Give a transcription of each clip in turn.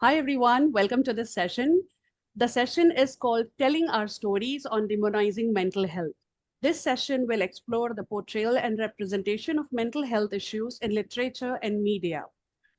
Hi, everyone. Welcome to this session. The session is called Telling Our Stories on Demonizing Mental Health. This session will explore the portrayal and representation of mental health issues in literature and media.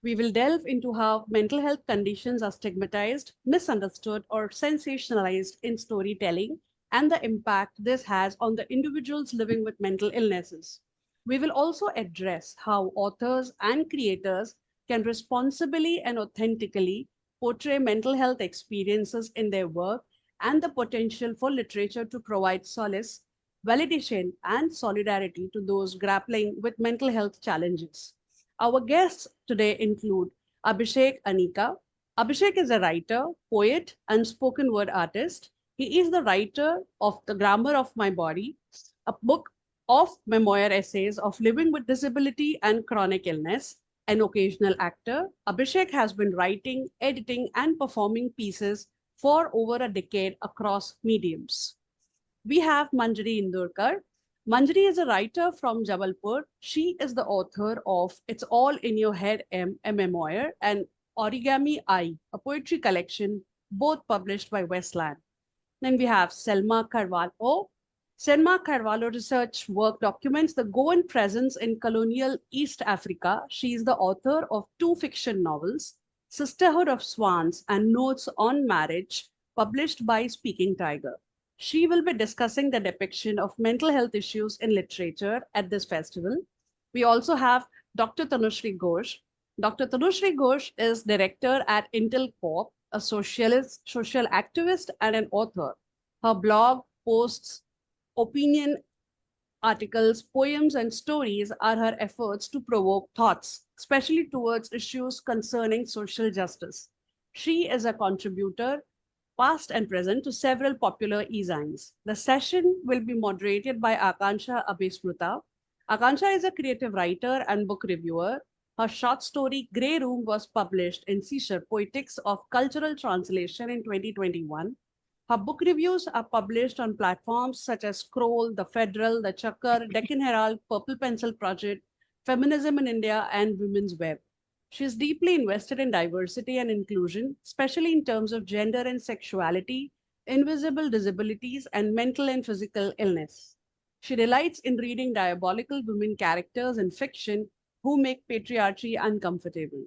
We will delve into how mental health conditions are stigmatized, misunderstood, or sensationalized in storytelling and the impact this has on the individuals living with mental illnesses. We will also address how authors and creators can responsibly and authentically portray mental health experiences in their work and the potential for literature to provide solace, validation, and solidarity to those grappling with mental health challenges. Our guests today include Abhishek Anicca. Abhishek is a writer, poet, and spoken word artist. He is the writer of The Grammar of My Body, a book of memoir essays of living with disability and chronic illness. An occasional actor, Abhishek has been writing, editing, and performing pieces for over a decade across mediums. We have Manjari Indorkar. Manjari is a writer from Jabalpur. She is the author of It's All in Your Head, a memoir, and Origami Eye, a poetry collection, both published by Westland. Then we have Selma Carvalho. Selma Carvalho research work documents the Goan presence in colonial East Africa. She is the author of two fiction novels, Sisterhood of Swans and Notes on Marriage, published by Speaking Tiger. She will be discussing the depiction of mental health issues in literature at this festival. We also have Dr. Tanushri Ghosh. Dr. Tanushri Ghosh is director at Intel Corp, a socialist, social activist, and an author. Her blog posts, opinion articles, poems, and stories are her efforts to provoke thoughts, especially towards issues concerning social justice. She is a contributor, past and present, to several popular e-zines. The session will be moderated by Akansha Abhismruta. Akansha is a creative writer and book reviewer. Her short story Grey Room was published in Seashore Poetics of Cultural Translation in 2021. Her book reviews are published on platforms such as Scroll, The Federal, The Chakkar, Deccan Herald, Purple Pencil Project, Feminism in India, and Women's Web. She is deeply invested in diversity and inclusion, especially in terms of gender and sexuality, invisible disabilities, and mental and physical illness. She delights in reading diabolical women characters in fiction who make patriarchy uncomfortable.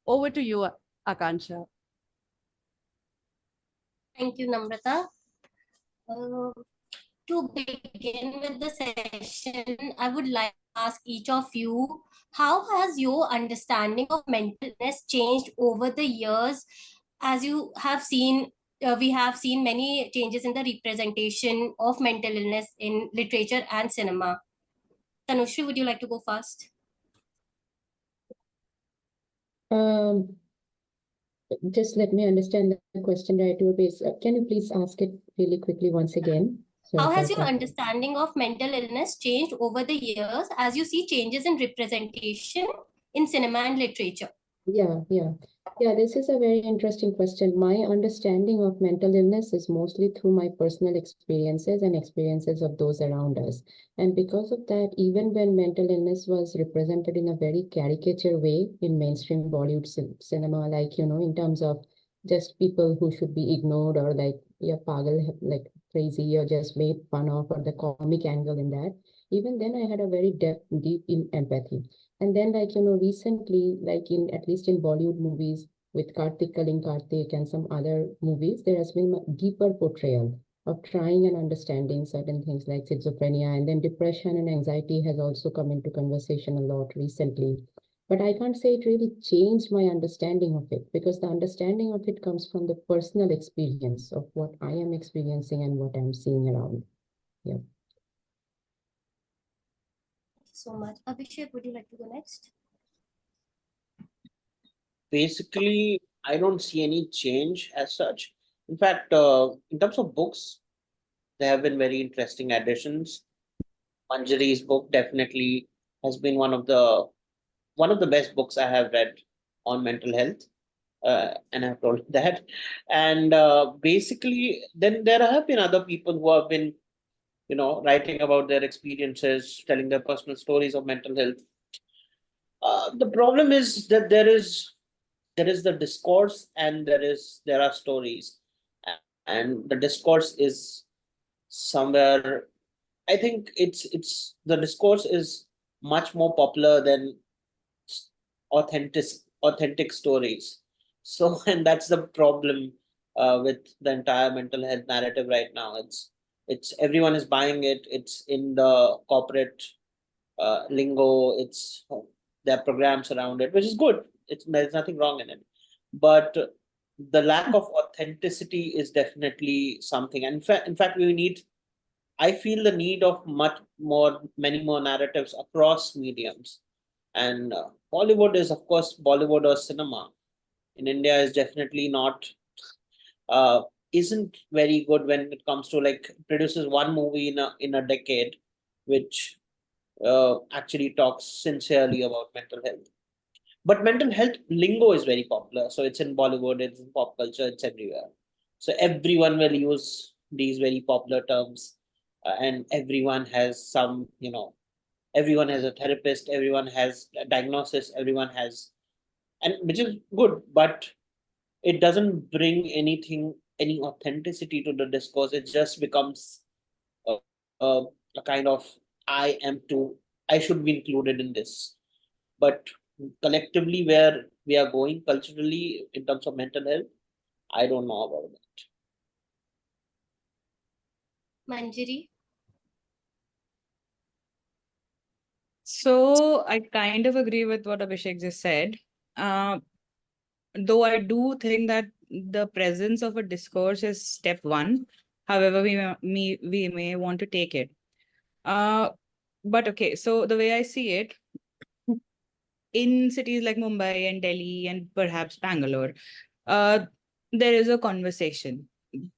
Over to you, Akansha. Thank you, Namrata. Uh, to begin with the session, I would like to ask each of you, how has your understanding of mental illness changed over the years? As you have seen, we have seen many changes in the representation of mental illness in literature and cinema. Tanushri, would you like to go first? Just let me understand the question right to your base. Can you please ask it really quickly once again? How has your understanding of mental illness changed over the years as you see changes in representation in cinema and literature? Yeah, this is a very interesting question. My understanding of mental illness is mostly through my personal experiences and experiences of those around us. And because of that, even when mental illness was represented in a very caricature way in mainstream Bollywood cinema, like, in terms of just people who should be ignored or like, yeah, pagal, like crazy or just made fun of, or the comic angle in that, even then I had a very deep in empathy. And then, like, recently, like at least in Bollywood movies with Kartik Kaling Kartik and some other movies, there has been a deeper portrayal of trying and understanding certain things like schizophrenia, and then depression and anxiety has also come into conversation a lot recently. But I can't say it really changed my understanding of it, because the understanding of it comes from the personal experience of what I am experiencing and what I'm seeing around. Yeah. So much. Abhishek, would you like to go next? Basically, I don't see any change as such. In fact, in terms of books, there have been very interesting additions. Manjari's book definitely has been one of the best books I have read on mental health, and I've told that. And basically, then there have been other people who have been, writing about their experiences, telling their personal stories of mental health. The problem is that there is there is the discourse and there are stories, and the discourse is somewhere, I think it's the discourse is much more popular than authentic authentic stories. So and that's the problem with the entire mental health narrative right now. It's everyone is buying it. It's in the corporate lingo. It's there are programs around it, which is good. There's nothing wrong in it, but the lack of authenticity is definitely something. And in fact, we need. I feel the need of many more narratives across mediums. And Bollywood is, of course, Bollywood or cinema in India is definitely not uh, isn't very good when it comes to like produces one movie in a decade, which actually talks sincerely about mental health. But mental health lingo is very popular. So it's in Bollywood, it's in pop culture, it's everywhere. So everyone will use these very popular terms, and everyone has some, everyone has a therapist, everyone has a diagnosis, everyone has, and which is good, but it doesn't bring any authenticity to the discourse. It just becomes a kind of I should be included in this. But collectively, where we are going culturally in terms of mental health, I don't know about that. Manjari? So I kind of agree with what Abhishek just said. Uh, though I do think that the presence of a discourse is step one, however we may want to take it. Uh, but okay, so the way I see it, in cities like Mumbai and Delhi and perhaps Bangalore, uh, there is a conversation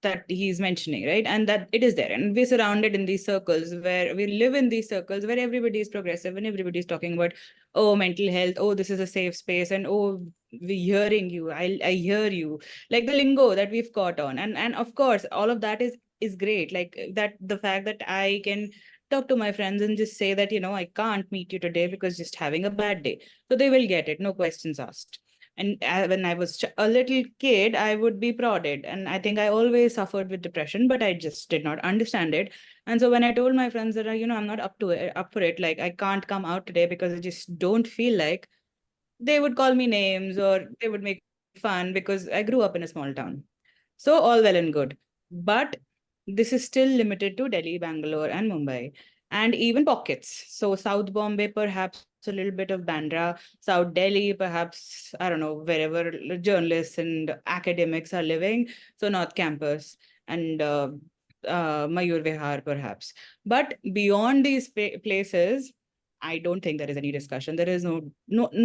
that he's mentioning, right? And that it is there. And we're surrounded in these circles where we live in these circles where everybody is progressive and everybody's talking about, oh, mental health, oh, this is a safe space, and oh, we're hearing you. I hear you. Like the lingo that we've caught on. And of course, all of that is great. Like that the fact that I can talk to my friends and just say that, I can't meet you today because just having a bad day. So they will get it, no questions asked. And when I was a little kid, I would be prodded. And I think I always suffered with depression, but I just did not understand it. And so when I told my friends that, I'm not up for it, like I can't come out today because I just don't feel like, they would call me names or they would make fun because I grew up in a small town. So all well and good. But this is still limited to Delhi, Bangalore, and Mumbai, and even pockets. So South Bombay, perhaps a little bit of Bandra, South Delhi, perhaps, I don't know, wherever journalists and academics are living. So North Campus and Mayur Vihar, perhaps. But beyond these places, I don't think there is any discussion. There is no,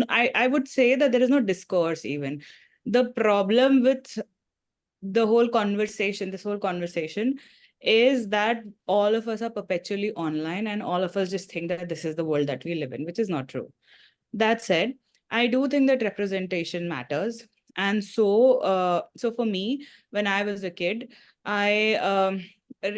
I would say that there is no discourse even. The problem with this whole conversation is that all of us are perpetually online and all of us just think that this is the world that we live in, which is not true. That said, I do think that representation matters. And so for me, when I was a kid, I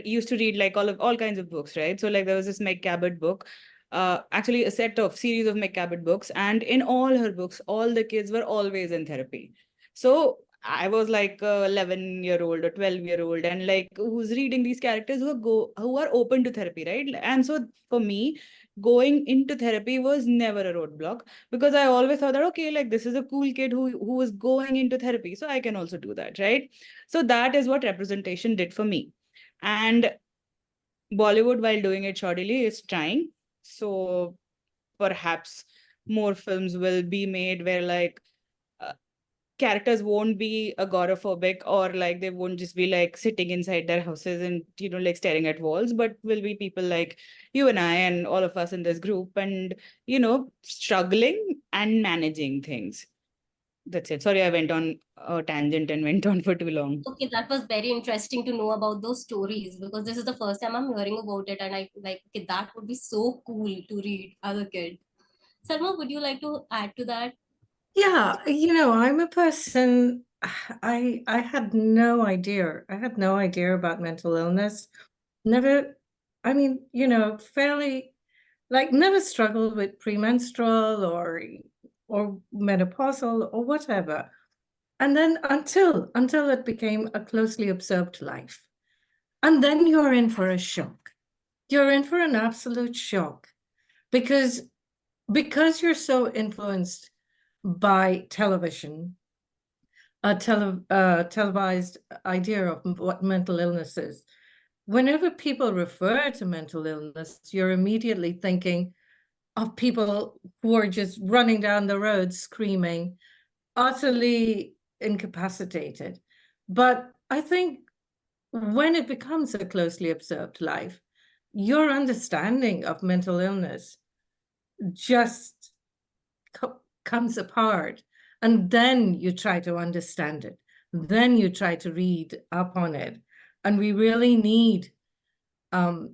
used to read like all kinds of books, right? So like there was this Meg Cabot book, actually a series of Meg Cabot books, and in all her books, all the kids were always in therapy. So I was like a 11-year-old or 12-year-old, and like who's reading these characters who are open to therapy, right? And so for me, going into therapy was never a roadblock because I always thought that okay, like this is a cool kid who is going into therapy, so I can also do that, right? So that is what representation did for me. And Bollywood, while doing it shoddily, is trying. So perhaps more films will be made where like uh, characters won't be agoraphobic or like they won't just be like sitting inside their houses and like staring at walls, but will be people like you and I and all of us in this group and struggling and managing things. That's it. Sorry, I went on a tangent and went on for too long. Okay, that was very interesting to know about those stories because this is the first time I'm hearing about it, and I like, okay, that would be so cool to read as a kid. Salma, would you like to add to that? Yeah, I'm a person, I had no idea. I had no idea about mental illness. Never, I mean, fairly, like never struggled with premenstrual or menopausal or whatever. And then until it became a closely observed life. And then you're in for a shock. You're in for an absolute shock because you're so influenced by television, a televised idea of what mental illness is. Whenever people refer to mental illness, you're immediately thinking of people who are just running down the road screaming, utterly incapacitated. But I think when it becomes a closely observed life, your understanding of mental illness just comes apart. And then you try to understand it. Then you try to read up on it. And we really need a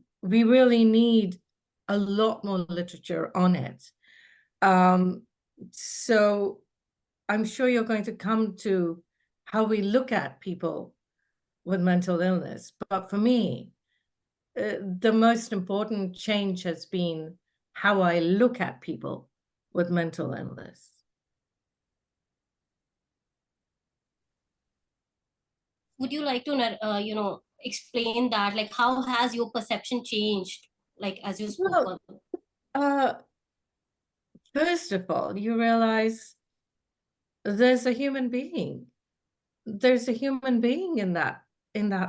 lot more literature on it. So I'm sure you're going to come to how we look at people with mental illness. But for me, the most important change has been how I look at people with mental illness. Would you like to, explain that? Like, how has your perception changed? Like, as you spoke Well, on. First of all, you realize there's a human being. There's a human being in that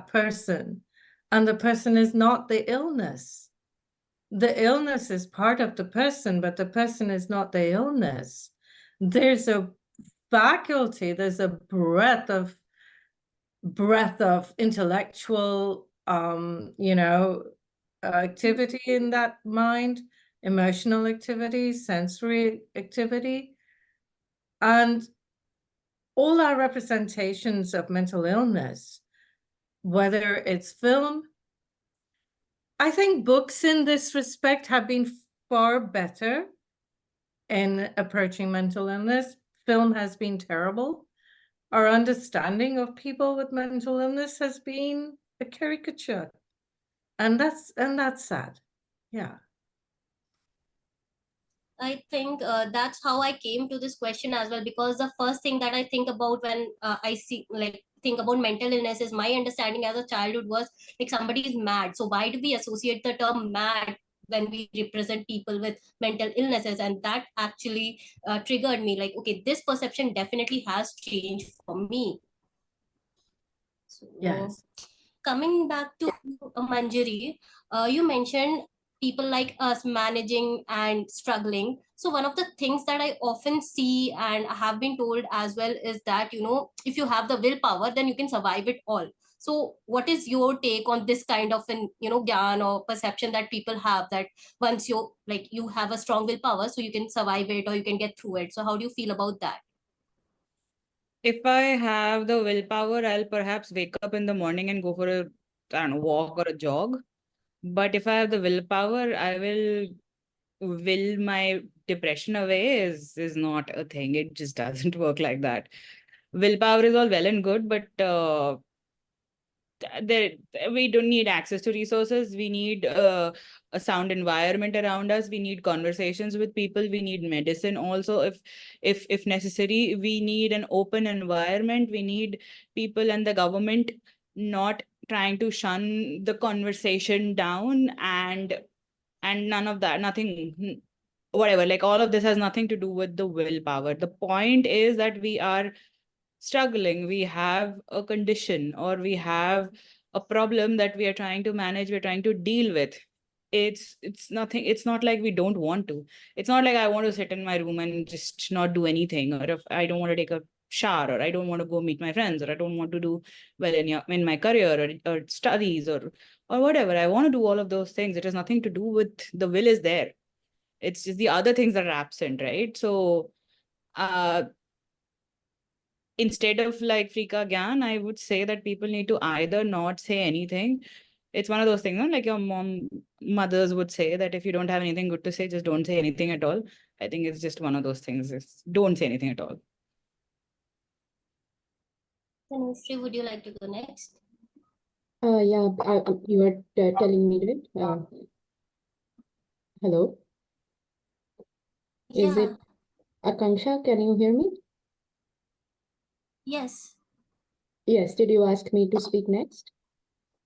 person, and the person is not the illness. The illness is part of the person, but the person is not the illness. There's a faculty, there's a breadth of intellectual activity in that mind, emotional activity, sensory activity, and all our representations of mental illness, whether it's film. I think books in this respect have been far better in approaching mental illness. Film has been terrible. Our understanding of people with mental illness has been a caricature. And that's sad. Yeah. I think that's how I came to this question as well, because the first thing that I think about when think about mental illness is my understanding as a childhood was like somebody is mad. So why do we associate the term mad when we represent people with mental illnesses? And that actually triggered me like, okay, this perception definitely has changed for me. So Yes. coming back to Manjari, you mentioned people like us managing and struggling. So one of the things that I often see and have been told as well is that, if you have the willpower, then you can survive it all. So what is your take on this kind of an, gyan or perception that people have, that once you have a strong willpower, so you can survive it or you can get through it? So how do you feel about that? If I have the willpower, I'll perhaps wake up in the morning and go for a, I don't know, walk or a jog. But if I have the willpower, I will my depression away is not a thing. It just doesn't work like that. Willpower is all well and good, but there we don't need access to resources. We need a sound environment around us. We need conversations with people. We need medicine also, if necessary. We need an open environment. We need people and the government not trying to shun the conversation down, and none of that, nothing, whatever, like all of this has nothing to do with the willpower. The point is that we are struggling, we have a condition, or we have a problem that we are trying to manage, we're trying to deal with. It's nothing, it's not like we don't want to. It's not like I want to sit in my room and just not do anything, or if I don't want to take a shower, or I don't want to go meet my friends, or I don't want to do well in my career, or studies, or whatever. I want to do all of those things. It has nothing to do with the will is there. It's just the other things that are absent, right? So uh instead of like Frika Gyan, I would say that people need to either not say anything. It's one of those things, no? Like your mothers would say that if you don't have anything good to say, just don't say anything at all. I think it's just one of those things. It's don't say anything at all. Tanushree, would you like to go next? Yeah, you are telling me, right? Hello, is Yeah. it Akanksha? Can you hear me? Yes. Yes, did you ask me to speak next?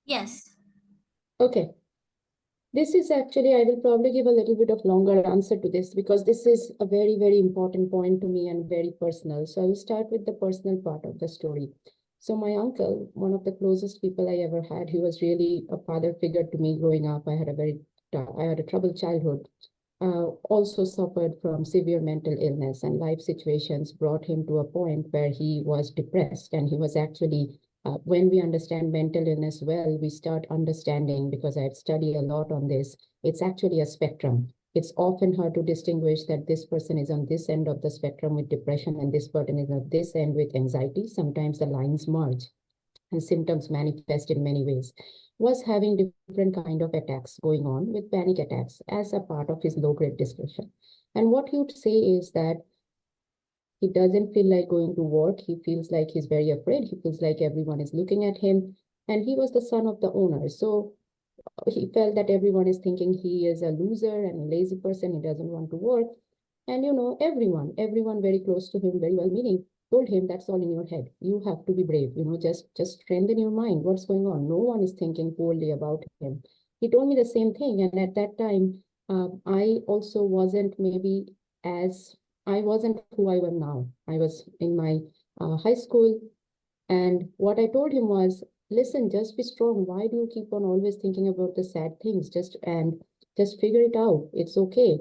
Yes. Okay. This is actually, I will probably give a little bit of longer answer to this because this is a very, very important point to me and very personal. So I will start with the personal part of the story. So my uncle, one of the closest people I ever had, he was really a father figure to me growing up. I had a troubled childhood. Also suffered from severe mental illness, and life situations brought him to a point where he was depressed, and he was actually when we understand mental illness well, we start understanding, because I've studied a lot on this, it's actually a spectrum. It's often hard to distinguish that this person is on this end of the spectrum with depression and this person is on this end with anxiety. Sometimes the lines merge and symptoms manifest in many ways. Was having different kind of attacks going on with panic attacks as a part of his low-grade depression. And what he would say is that he doesn't feel like going to work. He feels like he's very afraid. He feels like everyone is looking at him. And he was the son of the owner. So he felt that everyone is thinking he is a loser and a lazy person. He doesn't want to work. And everyone very close to him, very well meaning, told him that's all in your head. You have to be brave. Just strengthen your mind. What's going on? No one is thinking poorly about him. He told me the same thing. And at that time, I also wasn't maybe as I wasn't who I am now. I was in my high school, and what I told him was, listen, just be strong. Why do you keep on always thinking about the sad things? Just figure it out. It's okay.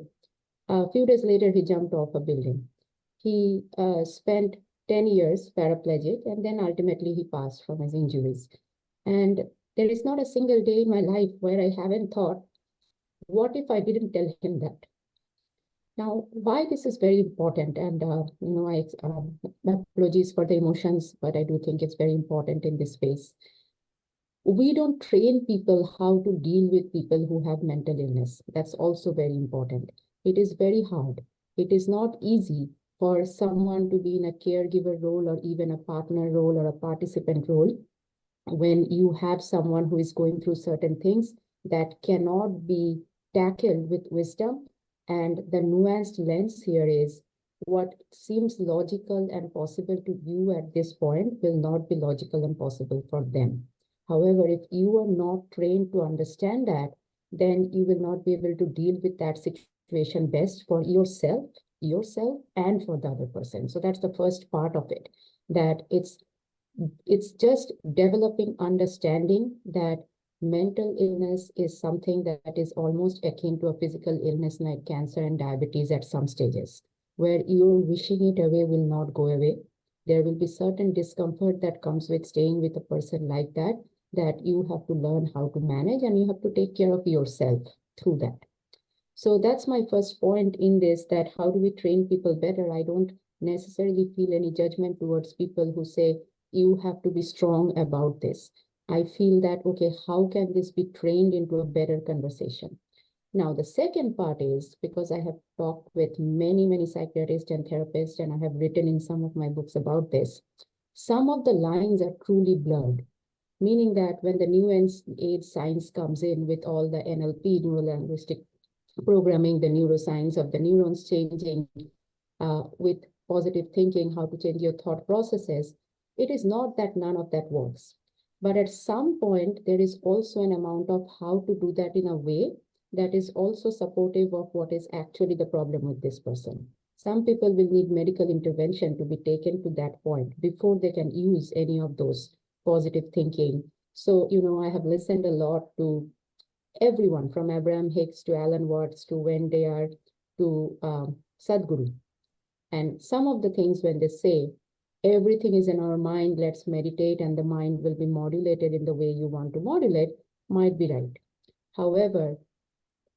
A few days later, he jumped off a building. He spent 10 years paraplegic, and then ultimately he passed from his injuries. And there is not a single day in my life where I haven't thought, what if I didn't tell him that? Now, why this is very important, and apologies for the emotions, but I do think it's very important in this space. We don't train people how to deal with people who have mental illness. That's also very important. It is very hard. It is not easy for someone to be in a caregiver role or even a partner role or a participant role when you have someone who is going through certain things that cannot be tackled with wisdom. And the nuanced lens here is what seems logical and possible to you at this point will not be logical and possible for them. However, if you are not trained to understand that, then you will not be able to deal with that situation best for yourself and for the other person. So that's the first part of it, that it's just developing understanding that mental illness is something that is almost akin to a physical illness like cancer and diabetes at some stages, where you're wishing it away will not go away. There will be certain discomfort that comes with staying with a person like that you have to learn how to manage, and you have to take care of yourself through that. So that's my first point in this, that how do we train people better? I don't necessarily feel any judgment towards people who say, you have to be strong about this. I feel that, okay, how can this be trained into a better conversation? Now, the second part is, because I have talked with many, many psychiatrists and therapists, and I have written in some of my books about this, some of the lines are truly blurred, meaning that when the new age science comes in with all the NLP, neuro-linguistic programming, the neuroscience of the neurons changing with positive thinking, how to change your thought processes, it is not that none of that works. But at some point, there is also an amount of how to do that in a way that is also supportive of what is actually the problem with this person. Some people will need medical intervention to be taken to that point before they can use any of those positive thinking. So, I have listened a lot to everyone from Abraham Hicks to Alan Watts to Wayne Dyer to Sadhguru. And some of the things when they say, everything is in our mind, let's meditate and the mind will be modulated in the way you want to modulate, might be right. However,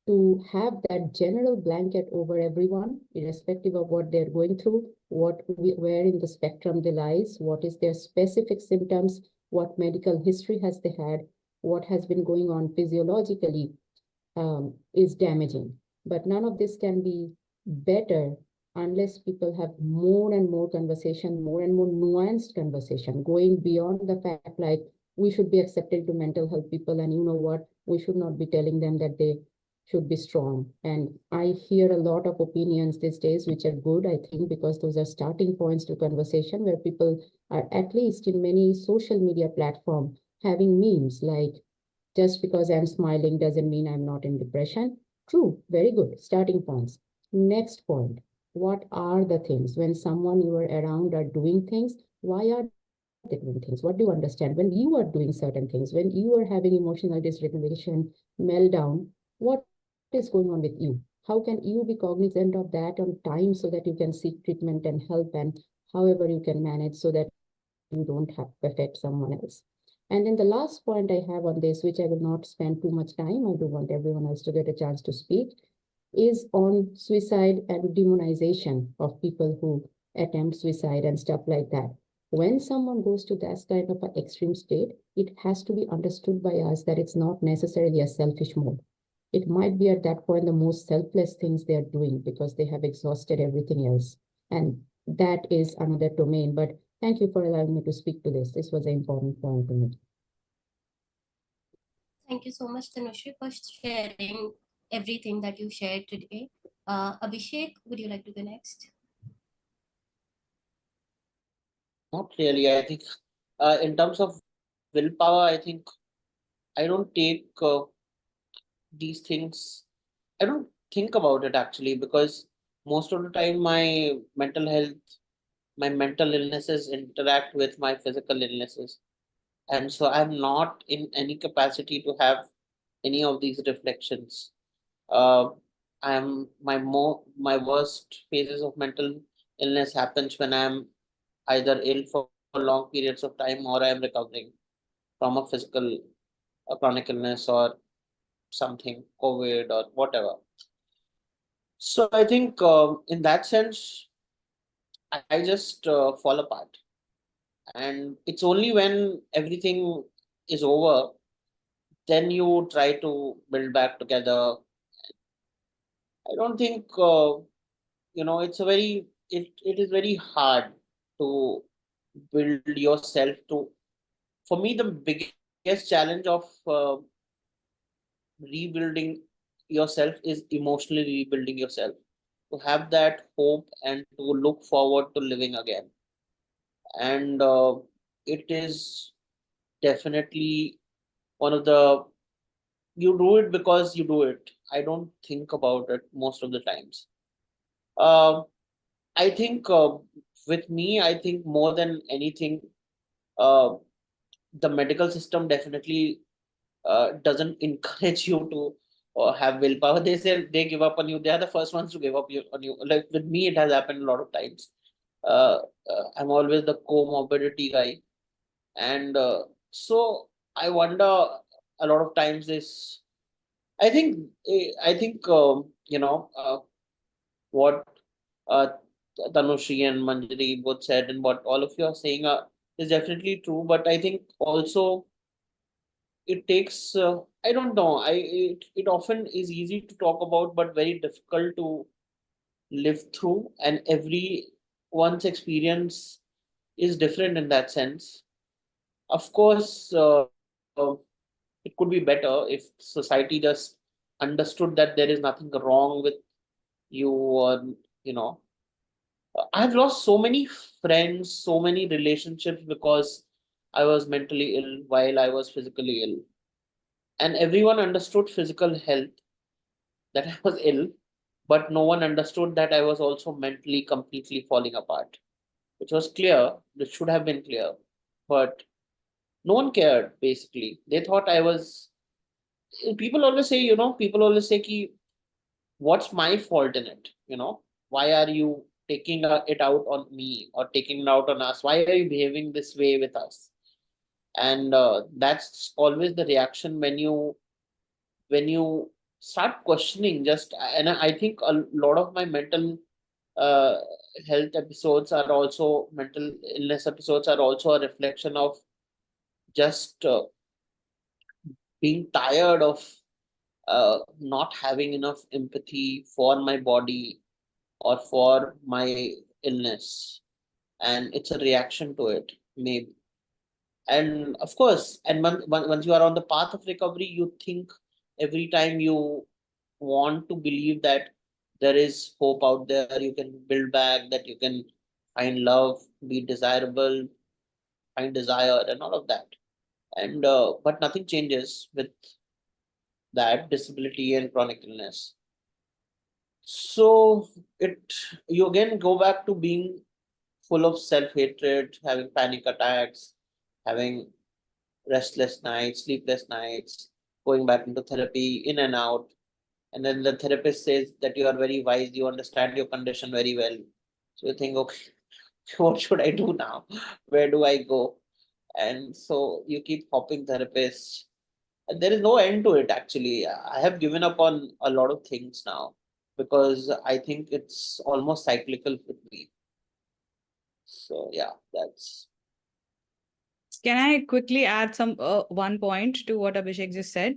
to have that general blanket over everyone, irrespective of what they're going through, where in the spectrum they lies, what is their specific symptoms, what medical history has they had, what has been going on physiologically, is damaging. But none of this can be better unless people have more and more conversation, more and more nuanced conversation, going beyond the fact like we should be accepting to mental health people, and you know what, we should not be telling them that they should be strong. And I hear a lot of opinions these days, which are good, I think, because those are starting points to conversation where people are, at least in many social media platform, having memes like, just because I'm smiling doesn't mean I'm not in depression. True, very good. Starting points. Next point. What are the things when someone you are around are doing things? Why are they doing things? What do you understand? When you are doing certain things, when you are having emotional dysregulation, meltdown, what is going on with you? How can you be cognizant of that on time so that you can seek treatment and help and however you can manage so that you don't have affect someone else? And then the last point I have on this, which I will not spend too much time, I do want everyone else to get a chance to speak, is on suicide and demonization of people who attempt suicide and stuff like that. When someone goes to that kind of an extreme state, it has to be understood by us that it's not necessarily a selfish mode. It might be at that point the most selfless things they are doing because they have exhausted everything else. And that is another domain. But thank you for allowing me to speak to this. This was an important point to me. Thank you so much, Tanushri, for sharing everything that you shared today. Abhishek, would you like to go next? Not really. I think in terms of willpower, I think I don't take these things. I don't think about it actually because most of the time my mental illnesses interact with my physical illnesses. And so I'm not in any capacity to have any of these reflections. Uh, my worst phases of mental illness happens when I'm either ill for long periods of time or I'm recovering from a physical a chronic illness or something, COVID or whatever. So I think in that sense, I just fall apart. And it's only when everything is over, then you try to build back together. I don't think, it's a it is very hard to build yourself to. For me, the biggest challenge of rebuilding yourself is emotionally rebuilding yourself, to have that hope and to look forward to living again. And it is definitely one of the, you do it because you do it. I don't think about it most of the times. uh, I think with me, I think more than anything, uh, the medical system definitely doesn't encourage you to have willpower. They say they give up on you. They are the first ones to give up on you. Like with me, it has happened a lot of times. Uh, I'm always the comorbidity guy, and so I wonder a lot of times this. I think what uh, Tanushri and Manjari both said and what all of you are saying is definitely true. But I think also it takes I don't know. It often is easy to talk about, but very difficult to live through. And every one's experience is different in that sense. Of course, it could be better if society just understood that there is nothing wrong with you, or you know. I've lost so many friends, so many relationships because I was mentally ill while I was physically ill. And everyone understood physical health, that I was ill, but no one understood that I was also mentally completely falling apart, which was clear. This should have been clear. But no one cared, basically. They thought I was. People always say, ki, what's my fault in it? Why are you taking it out on me or taking it out on us? Why are you behaving this way with us? And that's always the reaction when you start questioning. Just and I think a lot of my uh, mental illness episodes are also a reflection of just being tired of not having enough empathy for my body or for my illness, and it's a reaction to it, maybe. And of course, and once you are on the path of recovery, you think every time you want to believe that there is hope out there, you can build back, that you can find love, be desirable, find desire, and all of that. And but nothing changes with that disability and chronic illness. So it you again go back to being full of self-hatred, having panic attacks, having restless nights, sleepless nights, going back into therapy, in and out. And then the therapist says that you are very wise, you understand your condition very well. So you think, okay, what should I do now? Where do I go? And so you keep hopping therapists. And there is no end to it, actually. I have given up on a lot of things now because I think it's almost cyclical with me. So yeah, that's Can I quickly add some one point to what Abhishek just said?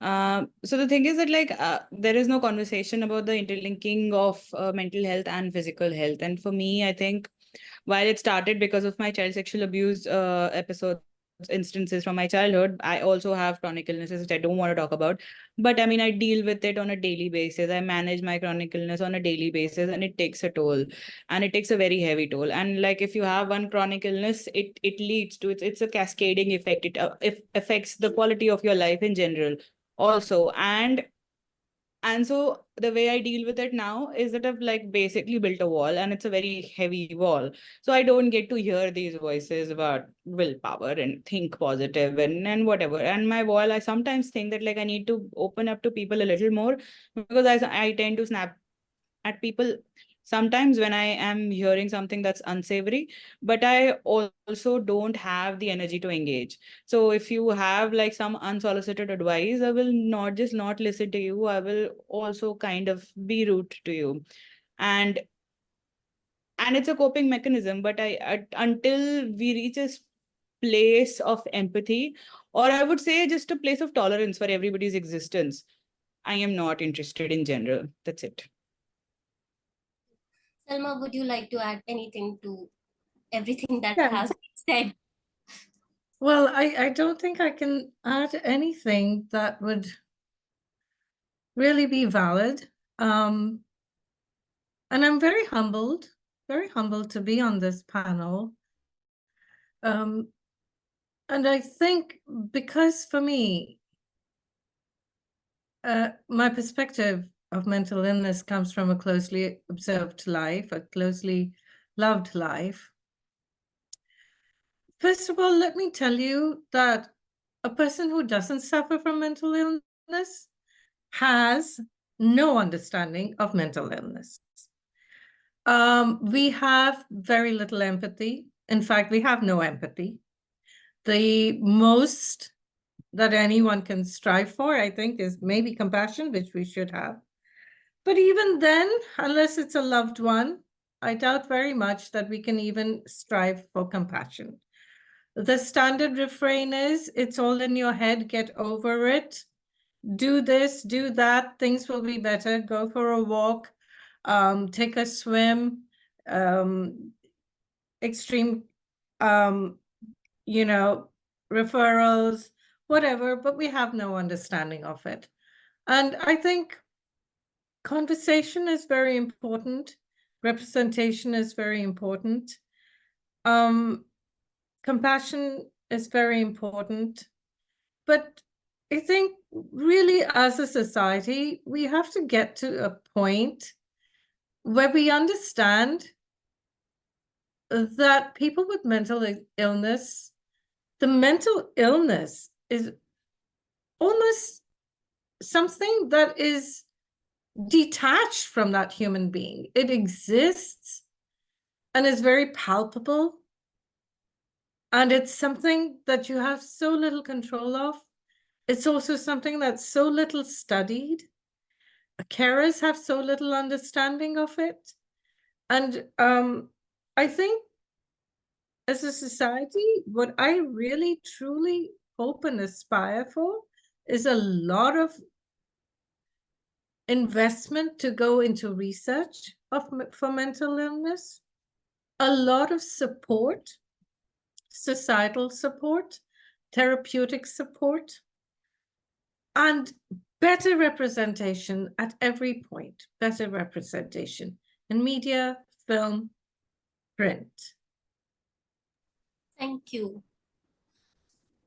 So the thing is that there is no conversation about the interlinking of mental health and physical health. And for me, I think while it started because of my child sexual abuse episodes, instances from my childhood, I also have chronic illnesses which I don't want to talk about. But I mean, I deal with it on a daily basis. I manage my chronic illness on a daily basis, and it takes a toll, and it takes a very heavy toll. And like if you have one chronic illness, it leads to it's a cascading effect. It affects the quality of your life in general also. And so the way I deal with it now is that I've like basically built a wall, and it's a very heavy wall. So I don't get to hear these voices about willpower and think positive and whatever. And my wall, I sometimes think that like I need to open up to people a little more, because I tend to snap at people sometimes when I am hearing something that's unsavory, but I also don't have the energy to engage. So if you have like some unsolicited advice, I will not just not listen to you, I will also kind of be rude to you. And it's a coping mechanism, but until we reach a place of empathy, or I would say just a place of tolerance for everybody's existence, I am not interested in general. That's it. Selma, would you like to add anything to everything that Yeah. has been said? Well, I don't think I can add anything that would really be valid. And I'm very humbled to be on this panel. And I think because for me, my perspective of mental illness comes from a closely observed life, a closely loved life. First of all, let me tell you that a person who doesn't suffer from mental illness has no understanding of mental illness. We have very little empathy. In fact, we have no empathy. The most that anyone can strive for, I think, is maybe compassion, which we should have. But even then, unless it's a loved one, I doubt very much that we can even strive for compassion. The standard refrain is, it's all in your head, get over it. Do this, do that, things will be better. Go for a walk, take a swim, extreme, referrals, whatever, but we have no understanding of it. And I think conversation is very important. Representation is very important. Compassion is very important. But I think really as a society, we have to get to a point where we understand that people with mental illness, the mental illness is almost something that is detached from that human being. It exists and is very palpable. And it's something that you have so little control of. It's also something that's so little studied. Carers have so little understanding of it. And I think as a society, what I really, truly hope and aspire for is a lot of investment to go into research for mental illness, a lot of support, societal support, therapeutic support, and better representation at every point, better representation in media, film, print. Thank you.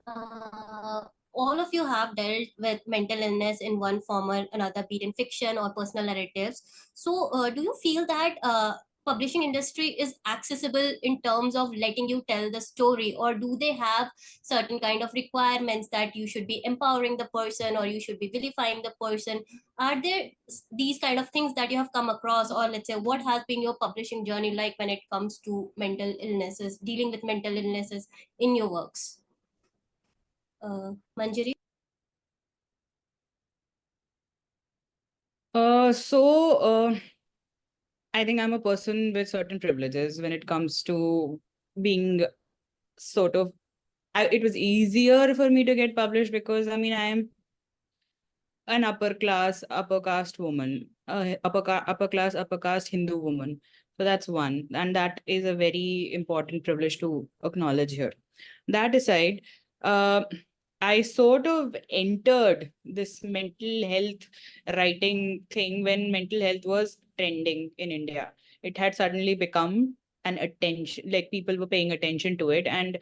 All of you have dealt with mental illness in one form or another, be it in fiction or personal narratives. So, do you feel that publishing industry is accessible in terms of letting you tell the story, or do they have certain kind of requirements that you should be empowering the person or you should be vilifying the person? Are there these kind of things that you have come across, or let's say, what has been your publishing journey like when it comes to mental illnesses, dealing with mental illnesses in your works? Manjari? I think I'm a person with certain privileges when it comes to being sort of. It was easier for me to get published because I mean I am an upper caste woman, upper class, upper caste Hindu woman. So that's one, and that is a very important privilege to acknowledge here. That aside, uh, I sort of entered this mental health writing thing when mental health was trending in India. It had suddenly become an attention, like people were paying attention to it, and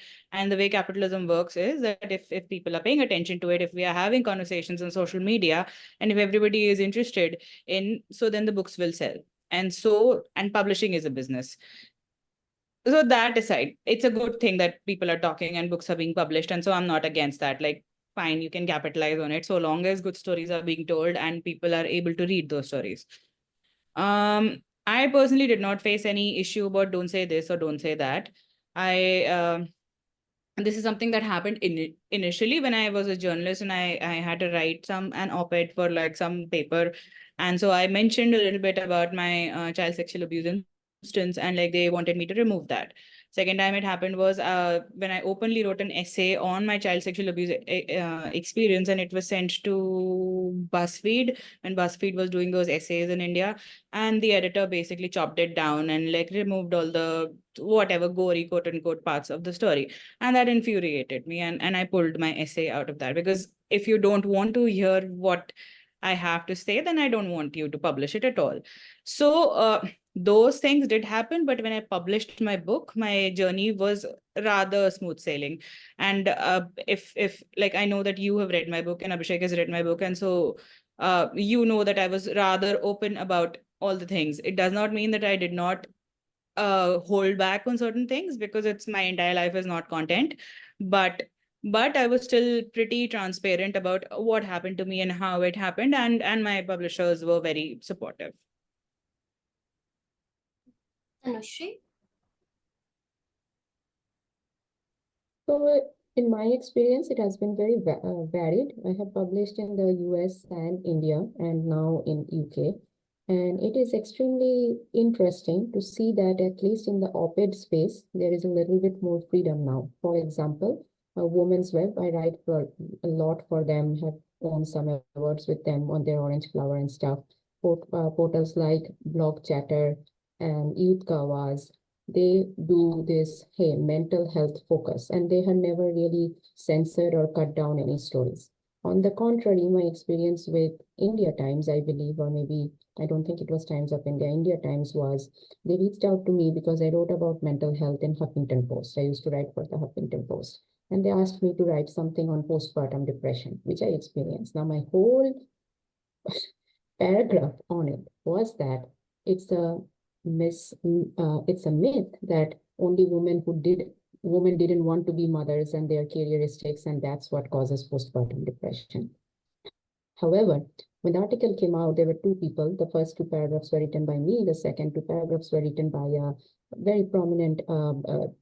the way capitalism works is that if people are paying attention to it, if we are having conversations on social media, and if everybody is interested in, so then the books will sell. And publishing is a business. So that aside, it's a good thing that people are talking and books are being published, and so I'm not against that. Like, fine, you can capitalize on it so long as good stories are being told and people are able to read those stories. I personally did not face any issue about don't say this or don't say that. I This is something that happened initially when I was a journalist, and I had to write an op-ed for like some paper, and so I mentioned a little bit about my child sexual abuse instance, and like they wanted me to remove that. Second time it happened was when I openly wrote an essay on my child sexual abuse experience, and it was sent to BuzzFeed, and BuzzFeed was doing those essays in India, and the editor basically chopped it down and like removed all the whatever gory quote unquote parts of the story, and that infuriated me, and I pulled my essay out of that, because if you don't want to hear what I have to say, then I don't want you to publish it at all. So those things did happen, but when I published my book, my journey was rather smooth sailing. And if like, I know that you have read my book and Abhishek has read my book, and so you know that I was rather open about all the things. It does not mean that I did not hold back on certain things, because it's my entire life is not content, but I was still pretty transparent about what happened to me and how it happened, and my publishers were very supportive. Anushri? So, in my experience, it has been very varied. I have published in the US and India, and now in UK. And it is extremely interesting to see that at least in the op-ed space, there is a little bit more freedom now. For example, Women's Web, I write for a lot for them, have won some awards with them on their Orange Flower and stuff. Portals like Blog Chatter and Youth Kawas, they do this, hey, mental health focus, and they have never really censored or cut down any stories. On the contrary, my experience with India Times, I believe, or maybe I don't think it was Times of India, India Times was, they reached out to me because I wrote about mental health in Huffington Post. I used to write for the Huffington Post. And they asked me to write something on postpartum depression, which I experienced. Now, my whole paragraph on it was that it's a it's a myth that only women didn't want to be mothers and their careeristics, and that's what causes postpartum depression. However, when the article came out, there were two people. The first two paragraphs were written by me. The second two paragraphs were written by a very prominent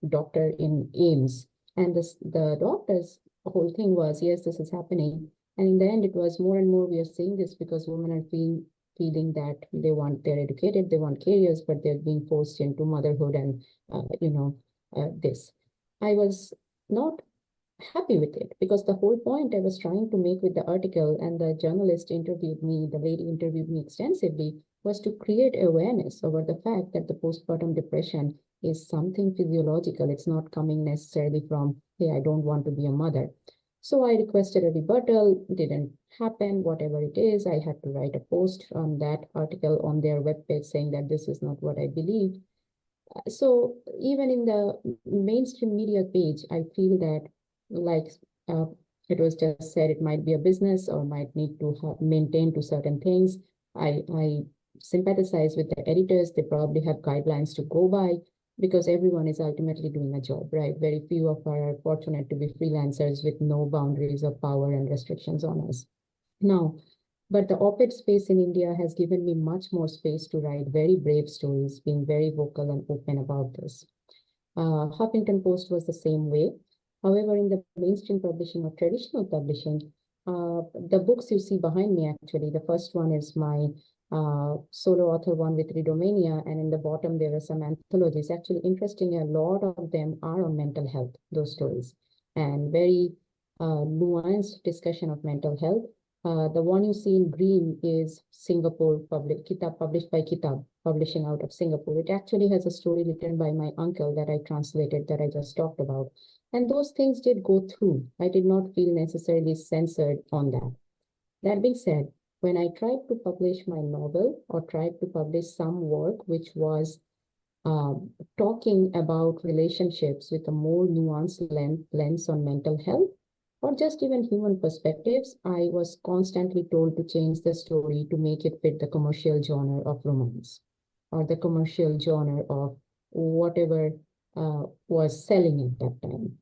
doctor in AIMS. And the doctor's whole thing was, yes, this is happening. And in the end, it was more and more we are seeing this because women are feeling that they're educated, they want careers, but they're being forced into motherhood and, this. I was not happy with it because the whole point I was trying to make with the article, and the journalist interviewed me, the lady interviewed me extensively, was to create awareness over the fact that the postpartum depression is something physiological. It's not coming necessarily from, hey, I don't want to be a mother. So I requested a rebuttal, didn't happen, whatever it is. I had to write a post on that article on their webpage saying that this is not what I believe. So even in the mainstream media page, I feel that, like uh, it was just said, it might be a business or might need to maintain to certain things. I sympathize with the editors. They probably have guidelines to go by because everyone is ultimately doing a job, right? Very few of us are fortunate to be freelancers with no boundaries of power and restrictions on us. Now, but the op-ed space in India has given me much more space to write very brave stories, being very vocal and open about this. Huffington Post was the same way. However, in the mainstream publishing or traditional publishing, the books you see behind me, actually, the first one is my solo author one with Ridomania, and in the bottom there are some anthologies. Actually, interestingly, a lot of them are on mental health, those stories, and very nuanced discussion of mental health. The one you see in green is Singapore Kitab, published by Kitab, publishing out of Singapore. It actually has a story written by my uncle that I translated that I just talked about. And those things did go through. I did not feel necessarily censored on that. That being said, when I tried to publish my novel or tried to publish some work which was talking about relationships with a more nuanced lens on mental health, or just even human perspectives, I was constantly told to change the story to make it fit the commercial genre of romance or the commercial genre of whatever was selling at that time.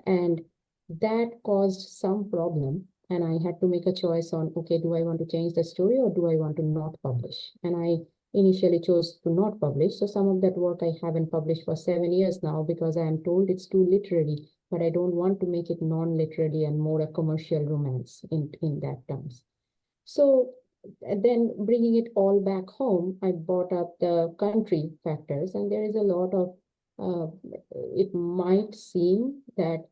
And that caused some problem. And I had to make a choice on, okay, do I want to change the story or do I want to not publish? And I initially chose to not publish. So some of that work I haven't published for 7 years now because I am told it's too literary, but I don't want to make it non-literary and more a commercial romance in that terms. So then bringing it all back home, I brought up the country factors, and there is a lot of, it might seem that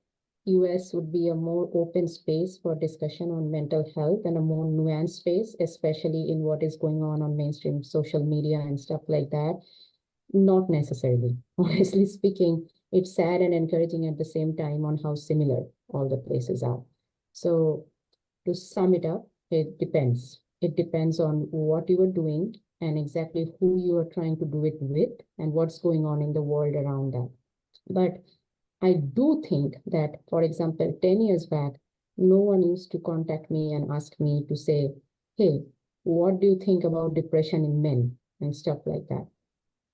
US would be a more open space for discussion on mental health and a more nuanced space, especially in what is going on mainstream social media and stuff like that. Not necessarily. Honestly speaking, it's sad and encouraging at the same time on how similar all the places are. So to sum it up, it depends. It depends on what you are doing and exactly who you are trying to do it with and what's going on in the world around that. But I do think that, for example, 10 years back, no one used to contact me and ask me to say, hey, what do you think about depression in men and stuff like that?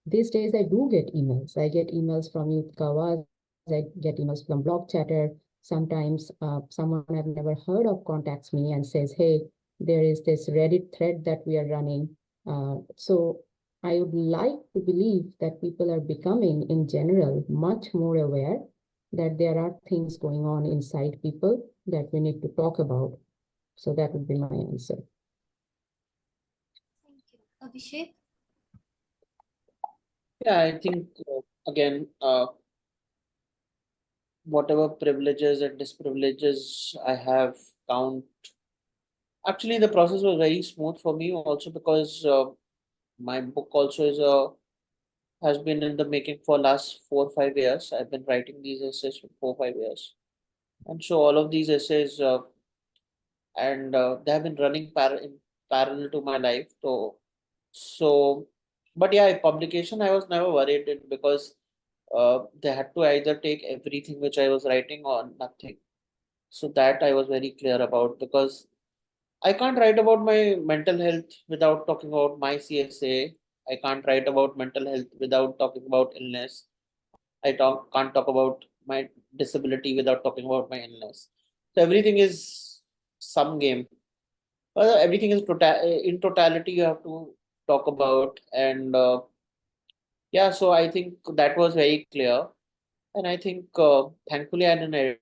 These days, I do get emails. I get emails from Youth Kawas, I get emails from Blog Chatter. Sometimes someone I've never heard of contacts me and says, hey, there is this Reddit thread that we are running. So I would like to believe that people are becoming, in general, much more aware that there are things going on inside people that we need to talk about. So that would be my answer. Thank you. Abhishek? Yeah, I think again, whatever privileges and disprivileges I have count. Actually, the process was very smooth for me also because my book also is a has been in the making for last 4 or 5 years. I've been writing these essays for 4 or 5 years, and so all of these essays and they have been running in parallel to my life. So, but yeah, publication I was never worried in because they had to either take everything which I was writing or nothing. So that I was very clear about because I can't write about my mental health without talking about my CSA. I can't write about mental health without talking about illness. Can't talk about my disability without talking about my illness. So everything is some game. Everything is in totality you have to talk about, and yeah, so I think that was very clear. And I think thankfully I had an editor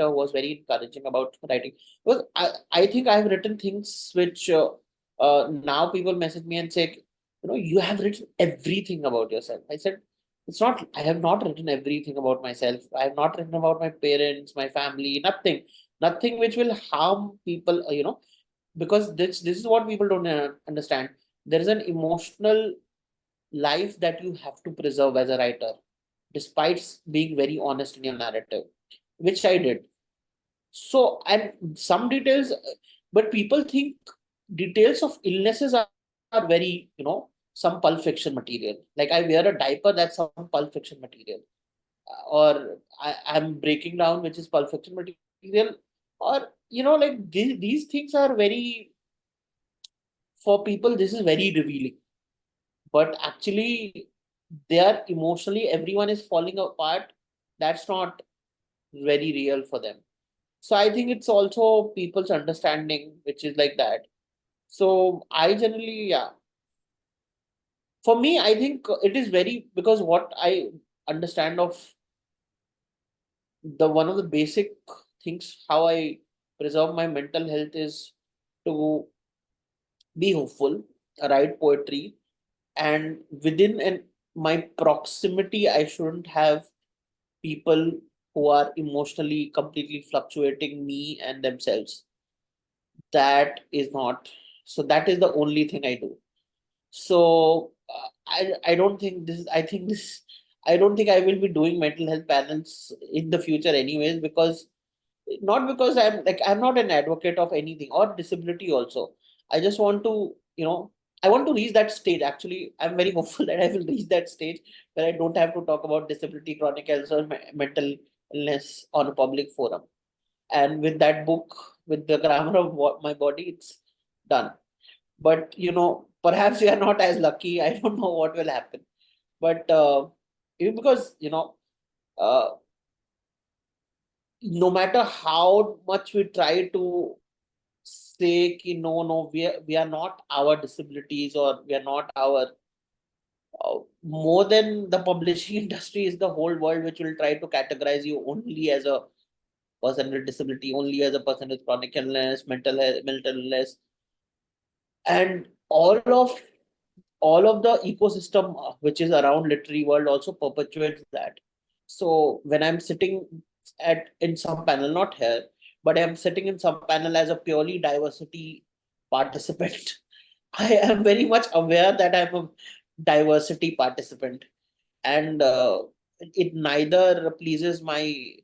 who was very encouraging about writing. Because I think I have written things which now people message me and say, you have written everything about yourself. I said, it's not, I have not written everything about myself. I have not written about my parents, my family, nothing. Nothing which will harm people, because this is what people don't understand. There is an emotional life that you have to preserve as a writer, despite being very honest in your narrative, which I did. So, and some details, but people think details of illnesses are very, some pulp fiction material. Like I wear a diaper, that's some pulp fiction material. Or I'm breaking down, which is pulp fiction material. Or, like these things are very, for people, this is very revealing. But actually, they are emotionally, everyone is falling apart. That's not very real for them. So I think it's also people's understanding, which is like that. So I generally, yeah. For me, I think it is very, because what I understand of the one of the basic things how I preserve my mental health is to be hopeful, write poetry, and within my proximity, I shouldn't have people who are emotionally completely fluctuating me and themselves. That is not, so that is the only thing I do. So I don't think this is, I think this, I don't think I will be doing mental health panels in the future anyways, because not because I'm not an advocate of anything or disability also. I just want to, I want to reach that stage. Actually, I'm very hopeful that I will reach that stage where I don't have to talk about disability, chronic illness, or mental illness on a public forum. And with that book, with the grammar of my body, it's done. But perhaps we are not as lucky. I don't know what will happen. But even because uh, no matter how much we try to say ki no, we are not our disabilities, or we are not our more than the publishing industry is the whole world, which will try to categorize you only as a person with disability, only as a person with chronic illness, mental health, mental illness, and all of the ecosystem which is around literary world also perpetuates that. So when I'm sitting at in some panel, not here, but I'm sitting in some panel as a purely diversity participant, I am very much aware that I'm a diversity participant, and it neither pleases my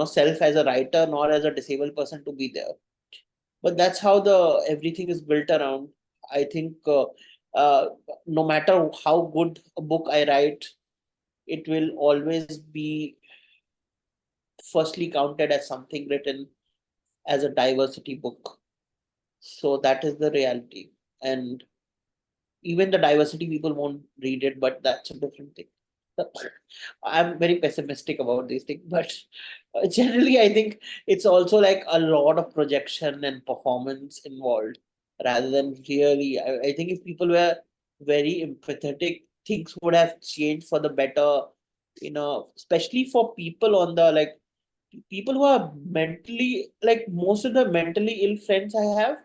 self as a writer nor as a disabled person to be there. But that's how the everything is built around. I think uh, no matter how good a book I write, it will always be firstly counted as something written as a diversity book. So that is the reality. And even the diversity people won't read it, but that's a different thing. I'm very pessimistic about these things, but generally, I think it's also like a lot of projection and performance involved rather than really. I think if people were very empathetic, things would have changed for the better, especially for people on the like people who are mentally, like most of the mentally ill friends I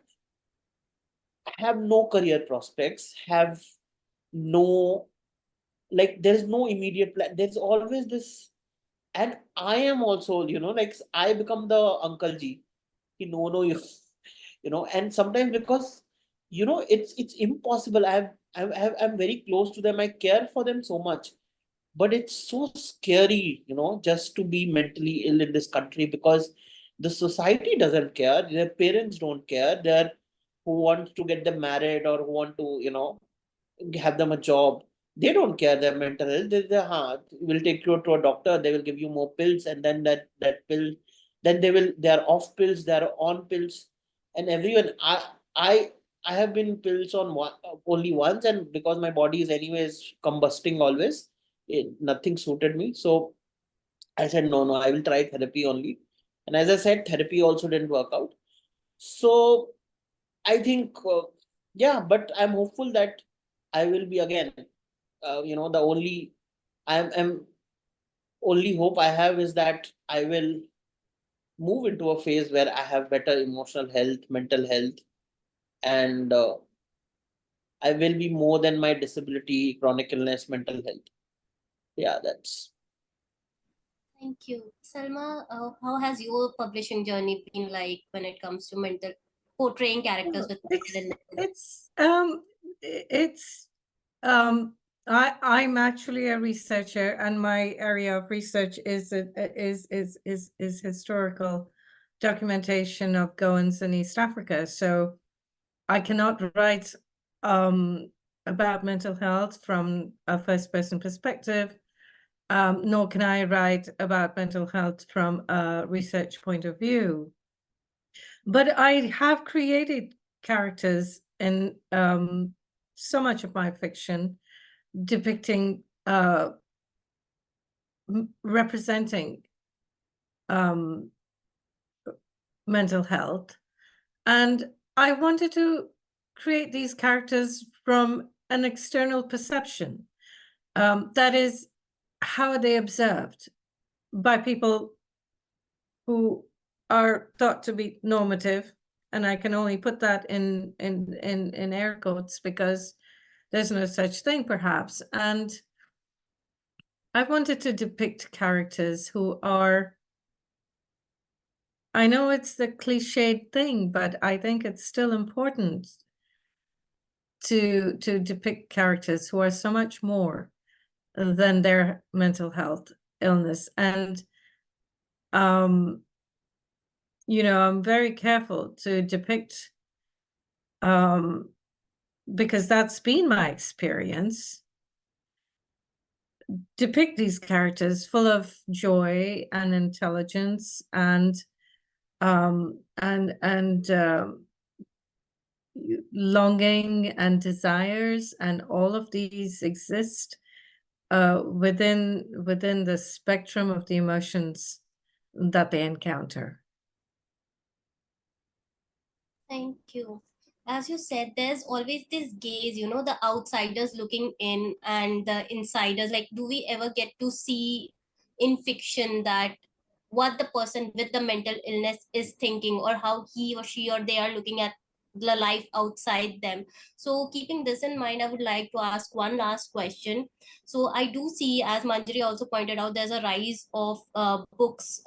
have no career prospects, have no, like there's no immediate plan. There's always this, and I am also, like I become the uncle G. No, you, and sometimes because it's impossible. I'm very close to them. I care for them so much, but it's so scary, just to be mentally ill in this country, because the society doesn't care. Their parents don't care. They're who want to get them married, or who want to, have them a job. They don't care their mental health. Will take you to a doctor. They will give you more pills, and then that pill, then they are off pills. They are on pills, and everyone. I I have been pills on only once, and because my body is anyways combusting always, nothing suited me. So I said no, I will try therapy only. And as I said, therapy also didn't work out. So I think, yeah, but I'm hopeful that I will be again. The I'm only hope I have is that I will move into a phase where I have better emotional health, mental health, and I will be more than my disability, chronic illness, mental health. Yeah, that's. Thank you. Salma, how has your publishing journey been like when it comes to mental portraying characters Well, with mental illness? it's I'm actually a researcher, and my area of research is historical documentation of goings in East Africa. So I cannot write about mental health from a first person perspective, nor can I write about mental health from a research point of view. But I have created characters in so much of my fiction depicting, representing mental health. And I wanted to create these characters from an external perception. That is, how are they observed by people who are thought to be normative? And I can only put that in air quotes because there's no such thing, perhaps. And I wanted to depict characters who are, I know it's the cliched thing, but I think it's still important to depict characters who are so much more than their mental health illness. And you know, I'm very careful to depict, because that's been my experience, depict these characters full of joy and intelligence and longing and desires, and all of these exist within the spectrum of the emotions that they encounter. Thank you. As you said, there's always this gaze, the outsiders looking in and the insiders. Like, do we ever get to see in fiction that what the person with the mental illness is thinking, or how he or she or they are looking at the life outside them? So, keeping this in mind, I would like to ask one last question. So, I do see, as Manjari also pointed out, there's a rise of books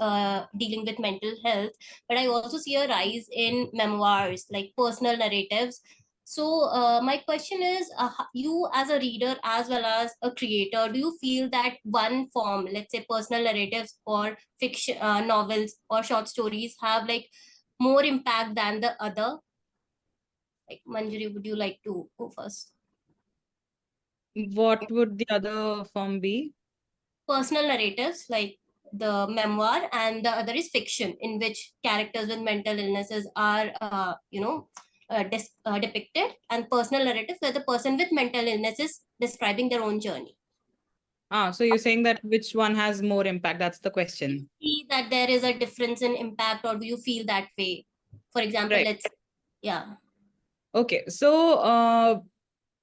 dealing with mental health, but I also see a rise in memoirs, like personal narratives. So, my question is, you as a reader as well as a creator, do you feel that one form, let's say personal narratives or fiction, novels or short stories, have like more impact than the other? Like, Manjari, would you like to go first? What would the other form be? Personal narratives, like the memoir, and the other is fiction, in which characters with mental illnesses are depicted, and personal narratives where the person with mental illness is describing their own journey. So you're saying that which one has more impact? That's the question. See that there is a difference in impact, or do you feel that way? For example, Right. let's, yeah. Okay. So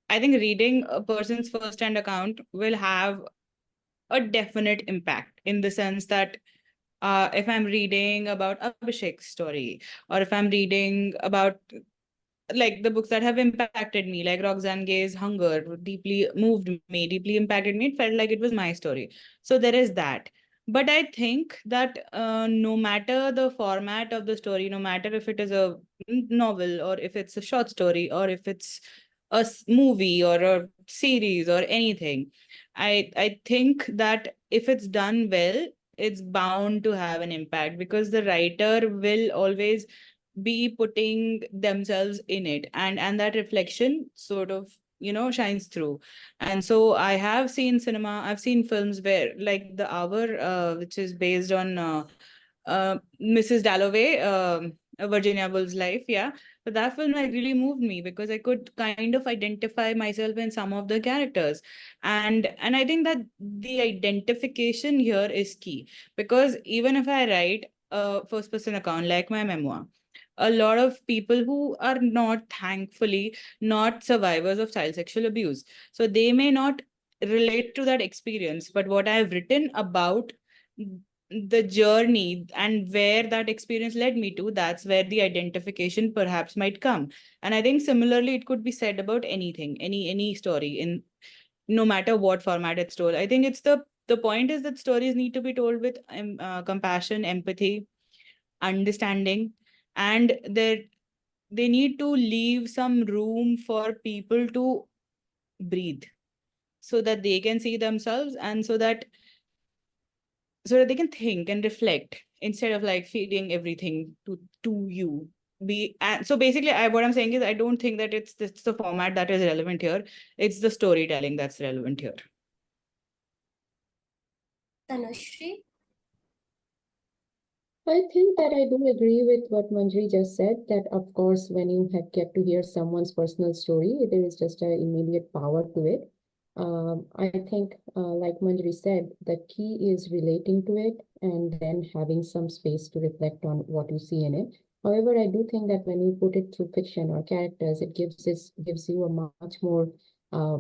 I think reading a person's first-hand account will have a definite impact, in the sense that if I'm reading about Abhishek's story, or if I'm reading about like the books that have impacted me, like Roxane Gay's Hunger, deeply moved me, deeply impacted me. It felt like it was my story. So there is that. But I think that no matter the format of the story, no matter if it is a novel, or if it's a short story, or if it's a movie or a series or anything, I think that if it's done well, it's bound to have an impact, because the writer will always be putting themselves in it, and that reflection sort of shines through. And so I have seen cinema, I've seen films where, like The Hour, which is based on Mrs. Dalloway, Virginia Woolf's life. Yeah, but that film like really moved me, because I could kind of identify myself in some of the characters. And I think that the identification here is key, because even if I write a first person account like my memoir, a lot of people who are not, thankfully, not survivors of child sexual abuse, so they may not relate to that experience, but what I've written about the journey and where that experience led me to, that's where the identification perhaps might come. And I think similarly it could be said about anything, any story, in no matter what format it's told. I think it's the point is that stories need to be told with compassion, empathy, understanding, and they need to leave some room for people to breathe, so that they can see themselves, and so that they can think and reflect instead of like feeding everything to you. And so basically, what I'm saying is I don't think that it's the format that is relevant here. It's the storytelling that's relevant here. Tanushri? I think that I do agree with what Manjri just said, that of course, when you have get to hear someone's personal story, there is just an immediate power to it. I think, like Manjri said, the key is relating to it and then having some space to reflect on what you see in it. However, I do think that when you put it through fiction or characters, it gives you a much more uh,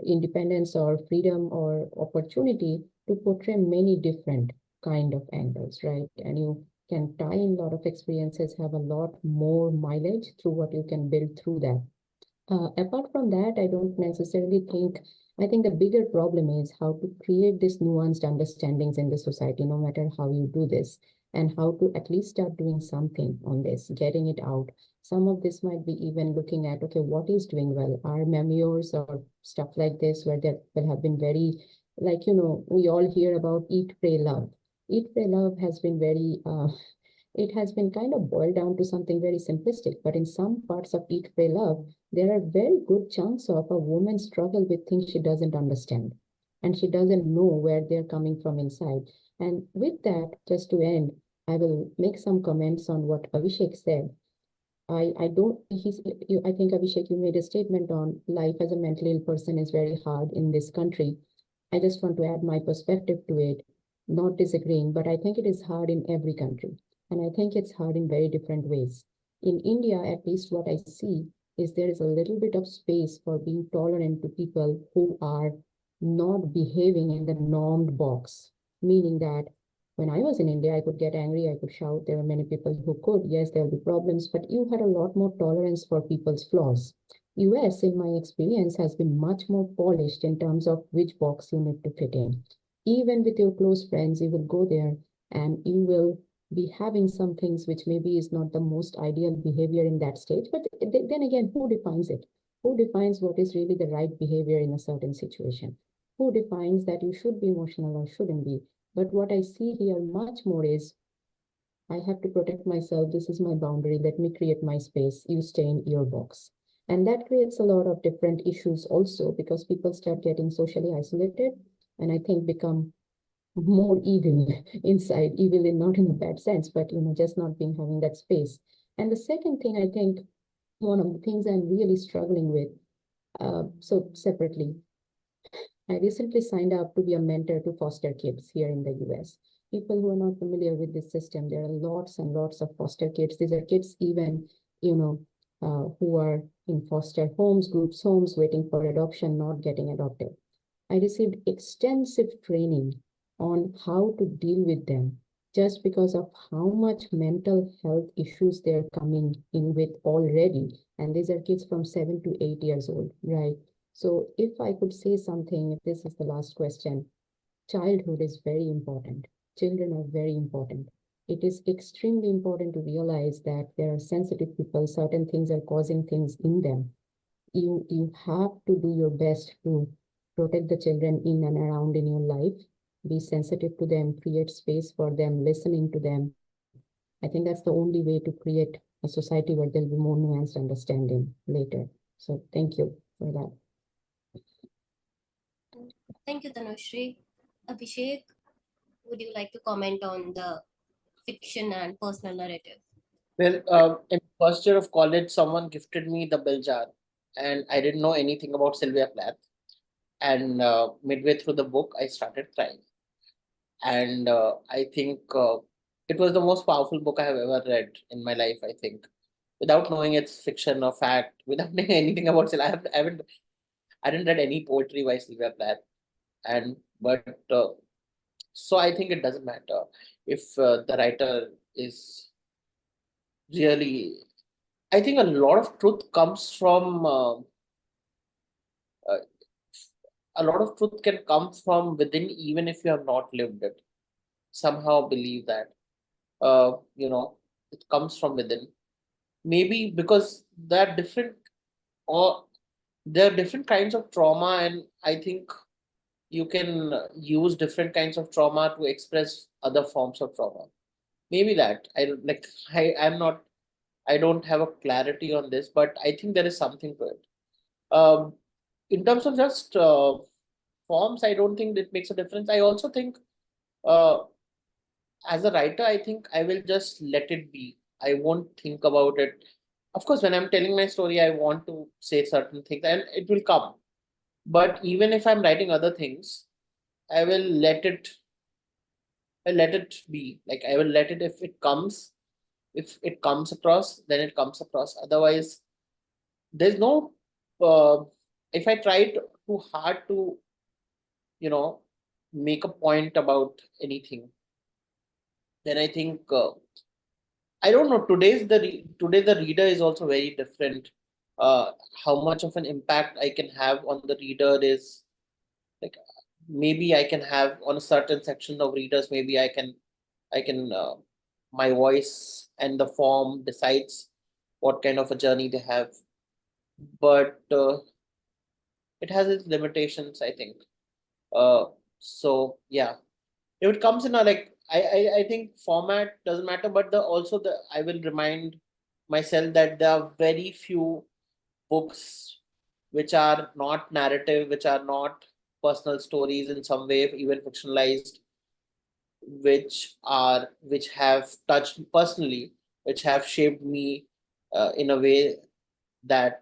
independence or freedom or opportunity to portray many different kind of angles, right? And you can tie in a lot of experiences, have a lot more mileage through what you can build through that. Apart from that, I don't necessarily think, I think the bigger problem is how to create this nuanced understandings in the society, no matter how you do this, and how to at least start doing something on this, getting it out. Some of this might be even looking at, okay, what is doing well? Are memoirs or stuff like this, where there will have been very, like, we all hear about Eat, Pray, Love. Eat, Pray, Love has been very, it has been kind of boiled down to something very simplistic, but in some parts of Eat, Pray, Love, there are very good chunks of a woman's struggle with things she doesn't understand and she doesn't know where they're coming from inside. And with that, just to end, I will make some comments on what Abhishek said. I don't, I think Abhishek, you made a statement on life as a mentally ill person is very hard in this country. I just want to add my perspective to it, not disagreeing, but I think it is hard in every country. And I think it's hard in very different ways. In India, at least what I see is there is a little bit of space for being tolerant to people who are not behaving in the normed box, meaning that when I was in India, I could get angry, I could shout. There were many people who could. Yes, there'll be problems, but you had a lot more tolerance for people's flaws. US, in my experience, has been much more polished in terms of which box you need to fit in. Even with your close friends, you will go there and you will be having some things which maybe is not the most ideal behavior in that stage. But then again, who defines it? Who defines what is really the right behavior in a certain situation? Who defines that you should be emotional or shouldn't be? But what I see here much more is I have to protect myself. This is my boundary. Let me create my space. You stay in your box. And that creates a lot of different issues also because people start getting socially isolated and I think become more evil inside, evil in not in a bad sense, but just not being having that space. And the second thing, I think one of the things I'm really struggling with, so separately, I recently signed up to be a mentor to foster kids here in the US. People who are not familiar with this system, there are lots and lots of foster kids. These are kids even, who are in foster homes, groups homes, waiting for adoption, not getting adopted. I received extensive training on how to deal with them just because of how much mental health issues they're coming in with already. And these are kids from 7 to 8 years old, right? So if I could say something, if this is the last question, childhood is very important. Children are very important. It is extremely important to realize that there are sensitive people, certain things are causing things in them. You have to do your best to protect the children in and around in your life, be sensitive to them, create space for them, listening to them. I think that's the only way to create a society where there'll be more nuanced understanding later. So thank you for that. Thank you, Tanushri. Abhishek, would you like to comment on the fiction and personal narrative? Well, in first year of college, someone gifted me the Bill jar, and I didn't know anything about Sylvia Plath. And midway through the book, I started crying. And I think it was the most powerful book I have ever read in my life. I think, without knowing it's fiction or fact, without knowing anything about Sylvia, I didn't read any poetry by Sylvia Plath. And but so I think it doesn't matter if the writer is really. I think a lot of truth comes from uh, a lot of truth can come from within, even if you have not lived it. Somehow believe that it comes from within. Maybe because there are different or there are different kinds of trauma, and I think you can use different kinds of trauma to express other forms of trauma. Maybe that I'm not, I don't have a clarity on this, but I think there is something to it. Um, in terms of just forms, I don't think it makes a difference. I also think uh, as a writer, I think I will just let it be. I won't think about it. Of course, when I'm telling my story, I want to say certain things and it will come. But even if I'm writing other things, I will let it be. Like I will let it, if it comes across, then it comes across. Otherwise, there's no uh, if I try too hard to, you know, make a point about anything, then I think I don't know. Today the reader is also very different. How much of an impact I can have on the reader is like, maybe I can have on a certain section of readers. Maybe I can my voice and the form decides what kind of a journey they have. But it has its limitations, I think. So yeah, if it comes in a like I think format doesn't matter, but the also the I will remind myself that there are very few books which are not narrative, which are not personal stories in some way, even fictionalized, which have touched personally, which have shaped me in a way that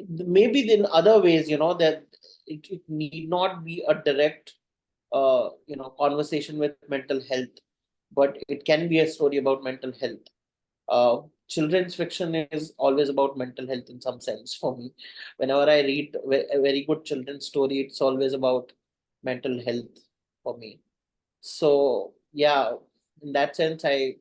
maybe in other ways, that it need not be a direct conversation with mental health, but it can be a story about mental health. uh, Children's fiction is always about mental health in some sense for me. Whenever I read a very good children's story, it's always about mental health for me. So yeah, in that sense, I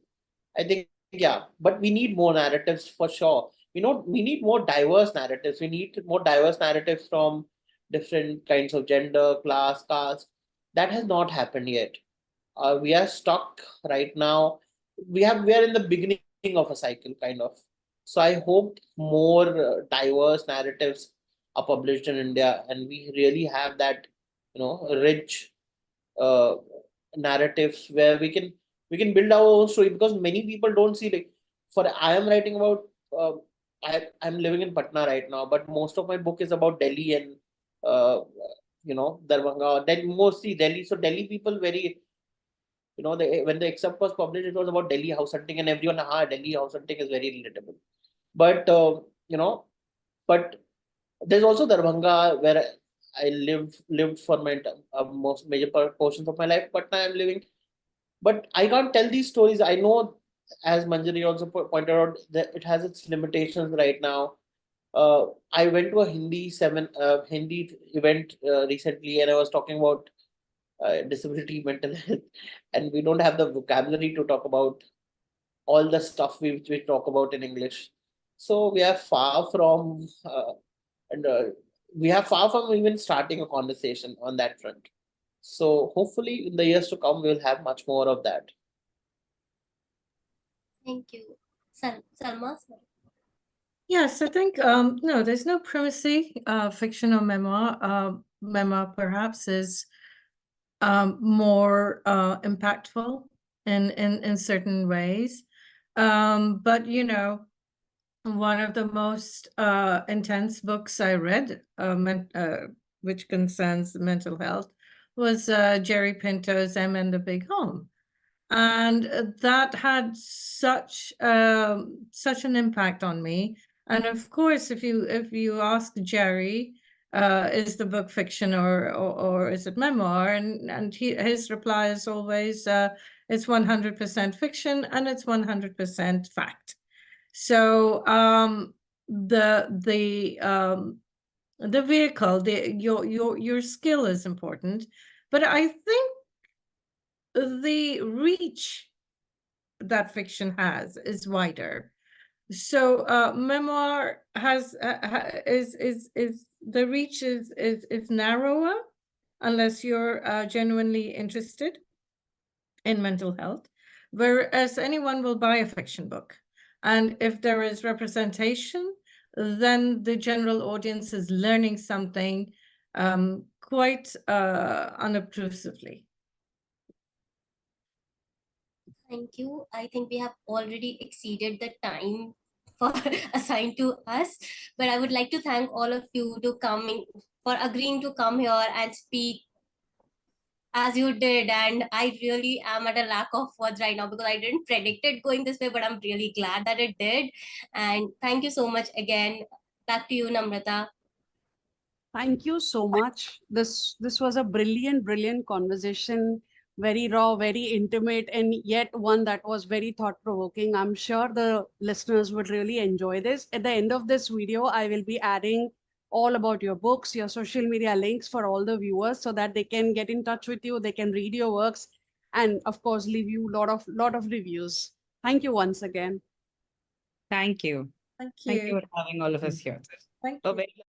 think, yeah, but we need more narratives for sure. We need more diverse narratives. We need more diverse narratives from different kinds of gender, class, caste. That has not happened yet. We are stuck right now. We are in the beginning of a cycle, kind of. So I hope more diverse narratives are published in India, and we really have that, rich uh, narratives where we can build our own story, because many people don't see, like, for I am writing about uh, I'm living in Patna right now, but most of my book is about Delhi and Darbhanga, then mostly Delhi. So Delhi people very, when the excerpt was published, it was about Delhi house hunting, and everyone, Delhi house hunting is very relatable. But but there's also Darbhanga where I lived for my most major portions of my life. But now I'm living, but I can't tell these stories. I know, as Manjari also pointed out, that it has its limitations right now. I went to a Hindi event recently, and I was talking about disability, mental health, and we don't have the vocabulary to talk about all the stuff we talk about in English. So we are far from and we are far from even starting a conversation on that front. So hopefully in the years to come, we'll have much more of that. Thank you. Salma, sorry. Yes, I think no, there's no primacy. Fiction or memoir. Memoir perhaps is more impactful in certain ways. But one of the most intense books I read, which concerns mental health, was Jerry Pinto's M and the Big Home. And that had such an impact on me. And of course, if you ask Jerry, is the book fiction or is it memoir? And his reply is always, it's 100% fiction and it's 100% fact. So the vehicle, your skill is important, but I think the reach that fiction has is wider. So memoir has is the reach is narrower unless you're genuinely interested in mental health, whereas anyone will buy a fiction book. And if there is representation, then the general audience is learning something quite unobtrusively. Thank you. I think we have already exceeded the time for assigned to us, but I would like to thank all of you to coming for agreeing to come here and speak as you did. And I really am at a lack of words right now because I didn't predict it going this way, but I'm really glad that it did. And thank you so much again. Back to you, Namrata. Thank you so much. This was a brilliant conversation, very raw, very intimate, and yet one that was very thought provoking. I'm sure the listeners would really enjoy this. At the end of this video, I will be adding all about your books, your social media links for all the viewers so that they can get in touch with you, they can read your works, and of course leave you lot of reviews. Thank you once again. Thank you. Thank Thank you you. for having all of us here. Thank you. Bye-bye.